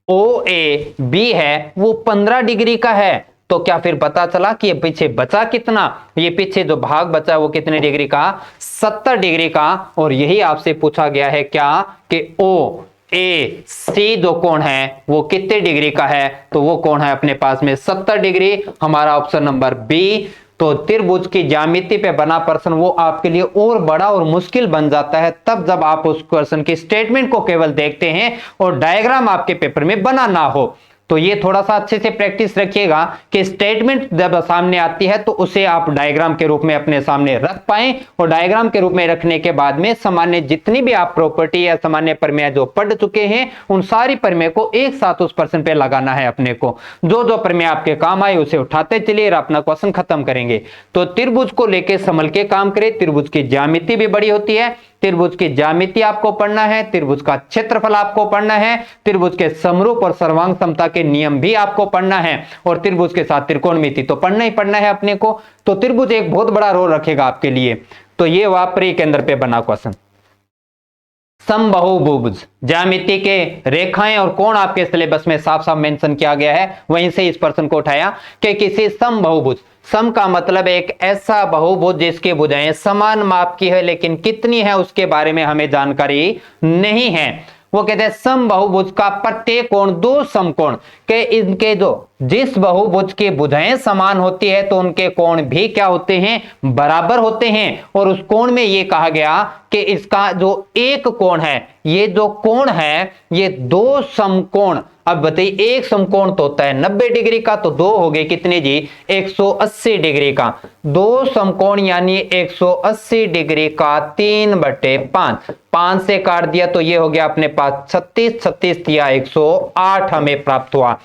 OAB है वो 15 डिग्री का है। तो क्या फिर पता चला कि ये पीछे बचा कितना, ये पीछे जो भाग बचा वो कितने डिग्री का, 70 डिग्री का। और यही आपसे पूछा गया है क्या कि OAC जो कोण है वो कितने डिग्री का है, तो वो कोण है अपने पास में 70 डिग्री। हमारा ऑप्शन नंबर B। तो त्रिभुज की ज्यामिति पे बना प्रश्न वो आपके लिए और बड़ा और मुश्किल बन जाता है तब जब आप उस क्वेश्चन की स्टेटमेंट को केवल देखते हैं और डायग्राम आपके पेपर में बना ना हो। तो ये थोड़ा सा अच्छे से प्रैक्टिस रखिएगा कि स्टेटमेंट जब सामने आती है तो उसे आप डायग्राम के रूप में अपने सामने रख पाएं, और डायग्राम के रूप में रखने के बाद में सामान्य जितनी भी आप प्रॉपर्टी या सामान्य प्रमेय जो पढ़ चुके हैं उन सारी प्रमेय को एक साथ उस प्रश्न पे लगाना है अपने को। जो जो प्रमेय आपके काम आए उसे उठाते चलिए और अपना क्वेश्चन खत्म करेंगे। तो त्रिभुज को लेकर संभल के काम करें, त्रिभुज की ज्यामिति भी बड़ी होती है, त्रिभुज की ज्यामिति आपको पढ़ना है, त्रिभुज का क्षेत्रफल आपको पढ़ना है, त्रिभुज के समरूप और सर्वांग समता के नियम भी आपको पढ़ना है, और त्रिभुज के साथ त्रिकोणमिति तो पढ़ना ही पढ़ना है अपने को। तो त्रिभुज एक बहुत बड़ा रोल रखेगा आपके लिए। तो ये हुआ प्री केंद्र पे बना क्वेश्चन। समबाहुभुज ज्यामिति के रेखाएं और कोण आपके सिलेबस में साफ साफ मेंशन किया गया है, वहीं से इस प्रश्न को उठाया कि किसी समबाहुभुज, सम का मतलब एक ऐसा बहुभुज जिसकी भुजाएं समान माप की है लेकिन कितनी है उसके बारे में हमें जानकारी नहीं है। वो कहते हैं समबाहुभुज का प्रत्येक कोण दो समकोण के, इनके जो जिस बहुभुज की भुजाएं समान होती है तो उनके कोण भी क्या होते हैं, बराबर होते हैं। और उस कोण में ये कहा गया कि इसका जो एक कोण है, ये जो कोण है ये दो समकोण, अब बताइए एक समकोण तो होता है 90 डिग्री का, तो दो हो गए कितने जी, 180 डिग्री का। दो समकोण यानी 180 डिग्री का 3/5, 5 से काट दिया तो ये हो गया अपने पास 36, 36 दिया 108 हमें प्राप्त हुआ।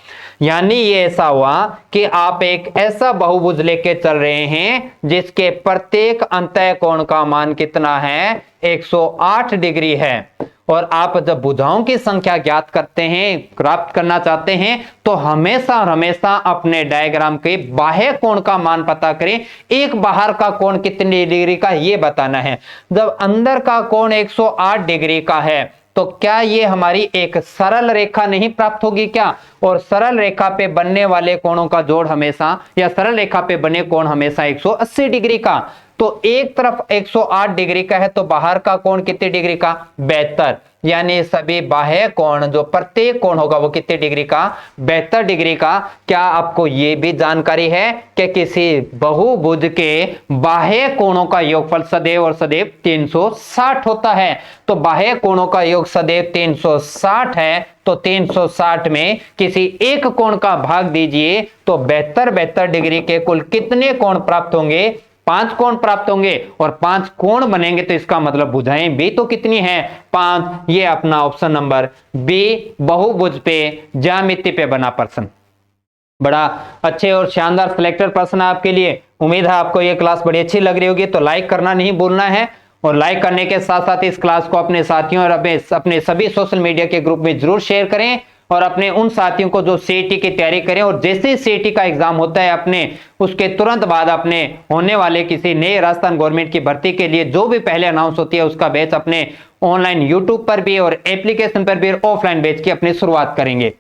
यानी ये ऐसा हुआ कि आप एक ऐसा बहुभुज लेके चल रहे हैं जिसके प्रत्येक अंतः कोण का मान कितना है, 108 डिग्री है। और आप जब भुजाओं की संख्या ज्ञात करते हैं, प्राप्त करना चाहते हैं, तो हमेशा और हमेशा अपने डायग्राम के बाह्य कोण का मान पता करें। एक बाहर का कोण कितनी डिग्री का ये बताना है। जब अंदर का कोण 108 डिग्री का है तो क्या ये हमारी एक सरल रेखा नहीं प्राप्त होगी क्या? और सरल रेखा पे बनने वाले कोणों का जोड़ हमेशा, या सरल रेखा पे बने कोण हमेशा 180 डिग्री का। तो एक तरफ 108 डिग्री का है तो बाहर का कोण कितने डिग्री का, 72। यानी सभी बाह्य कोण, जो प्रत्येक कोण होगा वो कितने डिग्री का, 72 डिग्री का। क्या आपको ये भी जानकारी है कि किसी बहुभुज के बाह्य कोणों का योगफल सदैव और सदैव 360 होता है। तो बाह्य कोणों का योग सदैव 360 है, तो 360 में किसी एक कोण का भाग दीजिए तो 72 डिग्री के कुल कितने कोण प्राप्त होंगे, 5 कोण प्राप्त होंगे। और 5 कोण बनेंगे तो इसका मतलब भुजाएं भी तो कितनी हैं, 5। ये अपना ऑप्शन नंबर बी बहुभुज पे ज्यामिति पे बना प्रश्न। बड़ा अच्छे और शानदार सिलेक्टेड प्रश्न है आपके लिए। उम्मीद है आपको ये क्लास बड़ी अच्छी लग रही होगी। तो लाइक करना नहीं भूलना है, और लाइक करने के साथ साथ इस क्लास को अपने साथियों और अपने सभी सोशल मीडिया के ग्रुप में जरूर शेयर करें। और अपने उन साथियों को जो सीईटी की तैयारी करें, और जैसे सीईटी का एग्जाम होता है अपने उसके तुरंत बाद अपने होने वाले किसी नए राजस्थान गवर्नमेंट की भर्ती के लिए जो भी पहले अनाउंस होती है उसका बैच अपने ऑनलाइन यूट्यूब पर भी और एप्लीकेशन पर भी ऑफलाइन बैच की अपनी शुरुआत करेंगे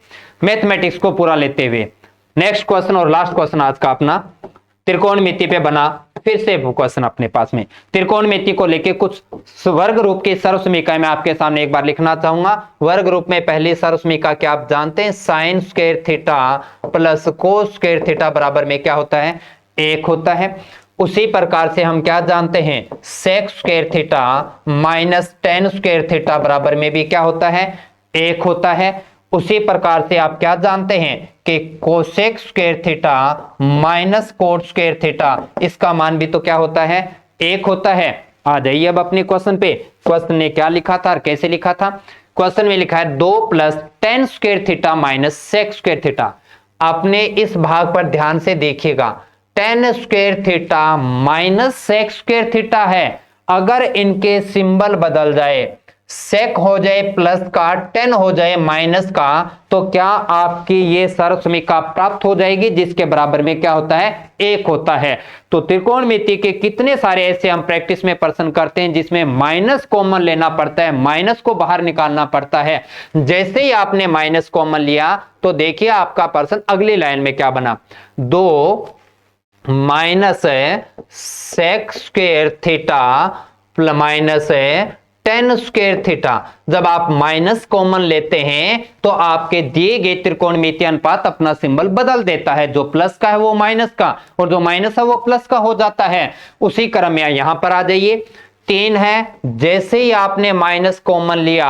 मैथमेटिक्स को पूरा लेते हुए। नेक्स्ट क्वेश्चन और लास्ट क्वेश्चन आज का अपना त्रिकोणमिति पे बना फिर से क्वेश्चन अपने पास में। त्रिकोणमिति को लेके कुछ वर्ग रूप की सर्वसमीकाएं मैं आपके सामने एक बार लिखना चाहूंगा। वर्ग रूप में पहली सर्वसमीका क्या आप जानते हैं, sine square theta plus cos square theta बराबर में क्या होता है, 1 होता है। उसी प्रकार से हम क्या जानते हैं, sec square theta minus tan square theta बराबर में भी क्या होता है, 1 होता है। उसी प्रकार से आप क्या जानते हैं कि cosec square theta minus cot square theta, इसका मान भी तो क्या होता है, 1 होता है। आ जाइए अब अपने क्वेश्चन पे। क्वेश्चन ने क्या लिखा था और कैसे लिखा था। क्वेश्चन में लिखा है 2 plus tan square theta minus sec square theta. आपने इस भाग पर ध्यान से देखिएगा, tan square theta minus sec square theta है। अगर इनके सिंबल बदल जाए, सेक हो जाए प्लस का, टेन हो जाए माइनस का, तो क्या आपकी ये सर्वसमीका प्राप्त हो जाएगी जिसके बराबर में क्या होता है, 1 होता है। तो त्रिकोणमिति के कितने सारे ऐसे हम प्रैक्टिस में प्रश्न करते हैं जिसमें माइनस कॉमन लेना पड़ता है, माइनस को बाहर निकालना पड़ता है। जैसे ही आपने माइनस कॉमन लिया तो देखिए आपका प्रश्न अगली लाइन में क्या बना, 2 minus sec square theta minus tan square theta. जब आप माइनस कॉमन लेते हैं तो आपके दिए गए त्रिकोणमितीय अनुपात अपना सिंबल बदल देता है, जो प्लस का है वो माइनस का, और जो माइनस है वो प्लस का हो जाता है। उसी क्रम में यहां पर आ जाइए, 3 है। जैसे ही आपने माइनस कॉमन लिया,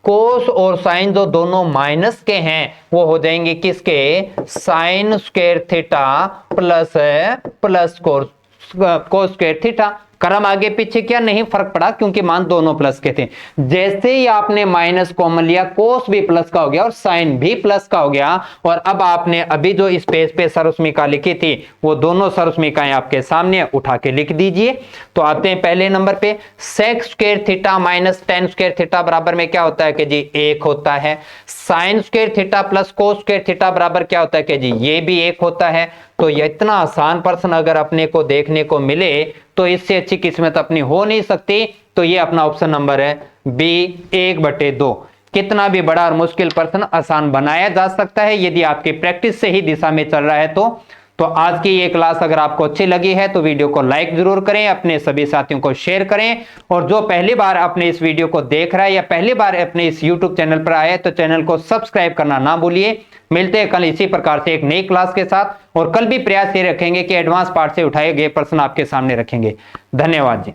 कोस और साइन जो दोनों माइनस के हैं वो हो जाएंगे किसके, sine square theta plus cos square theta. क्रम आगे पीछे क्या नहीं फर्क पड़ा, क्योंकि मान दोनों प्लस के थे। जैसे ही आपने माइनस कॉमन लिया, कोस भी प्लस का हो गया और साइन भी प्लस का हो गया। और अब आपने अभी जो स्पेस पे सर्वसमीका लिखी थी वो दोनों सर्वसमीकाएं आपके सामने, उठा के लिख दीजिए। तो आते हैं पहले नंबर पे, sec square theta minus tan square theta बराबर में क्या होता है कि जी 1 होता है। Sine square theta plus cos square theta बराबर क्या होता है कि जी ये भी 1 होता है। तो ये इतना आसान प्रश्न अगर अपने को देखने को मिले तो इससे अच्छी किस्मत अपनी हो नहीं सकती। तो ये अपना ऑप्शन नंबर है बी, 1/2। कितना भी बड़ा और मुश्किल प्रश्न आसान बनाया जा सकता है यदि आपकी प्रैक्टिस से ही दिशा में चल रहा है। तो आज की ये क्लास अगर आपको अच्छी लगी है तो वीडियो को लाइक जरूर करें, अपने सभी साथियों को शेयर करें। और जो पहली बार अपने इस वीडियो को देख रहा है या पहली बार अपने इस YouTube चैनल पर आए तो चैनल को सब्सक्राइब करना ना भूलिए। मिलते हैं कल इसी प्रकार से एक नई क्लास के साथ, और कल भी प्रयास ये रखेंगे कि एडवांस पार्ट से उठाए गए प्रश्न आपके सामने रखेंगे। धन्यवाद जी।